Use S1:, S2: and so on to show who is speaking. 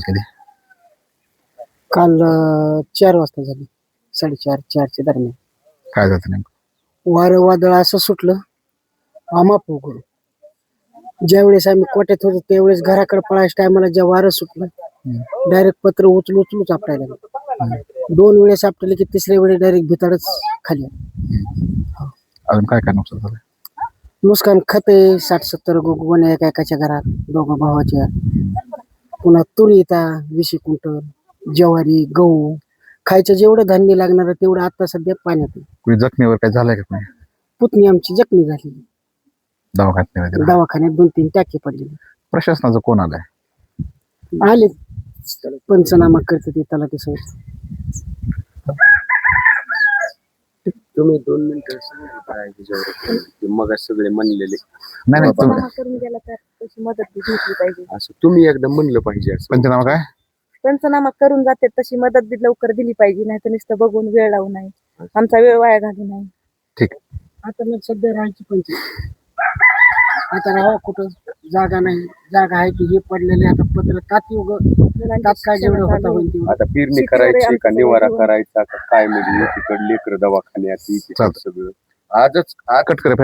S1: कधी?
S2: काल 4 वाजता झाली, 4:30 4च्या दरम्यान.
S1: काय झालं नेमकं?
S2: वारं वादळ असं सुटलं, आमाप उघड. ज्यावेळेस आम्ही कोट्यात होतो त्यावेळेस घराकडे पळायच्या टायमाला जेव्हा वारं सुटलं, डायरेक्ट पत्र उचलूच आपटायला लागलं. 2 वेळेस आपटले की तिसऱ्या वेळेस डायरेक्ट भिताडच खाली आलं.
S1: अजून काय काय नुकसान झालं?
S2: नुकसान खते 60-70 गोण्या एकाच्या घरात, दोघं भावाच्या. पुन्हा तुरी 20 क्विंटल, ज्वारी, गहू, खायचं जेवढं धान्य लागणार तेवढं आता सध्या पाण्यात आहे.
S1: कोणी जखमीवर काय झालंय का कोणी?
S2: पुतणी आमची जखमी झाली,
S1: दवाखान्यात नेलं?
S2: दवाखान्यात 2-3 टाके पडलेले.
S1: प्रशासनाचं कोण आलंय?
S2: आले पंचनामा करते ते त्याला ते साहेब.
S3: तुम्ही 2 मिनिटं सांगितलं मग सगळे म्हणलेले
S1: नाही
S4: करून गेला तर तशी मदत बी घेतली पाहिजे.
S3: असं तुम्ही एकदा म्हणलं पाहिजे. असं
S1: पंचनामा काय?
S4: पंचनामा करून जाते तशी मदत बी लवकर दिली पाहिजे, नाही तर नुसतं बघून वेळ लावू नाही, आमचा वेळ वाया घालू नाही.
S1: ठीक.
S2: आता मग सध्या राहायची पंचायत. आता राहा कुठं जागा नाही, जागा आहे की हे पडलेले आता पत्र तात्काळ जेवढं होता होईल तेवढं.
S3: आता पेरणी करायची का निवारा करायचा का काय, म्हणजे एकीकडे लेकर दवाखान्यात सगळं आजच
S1: कट कर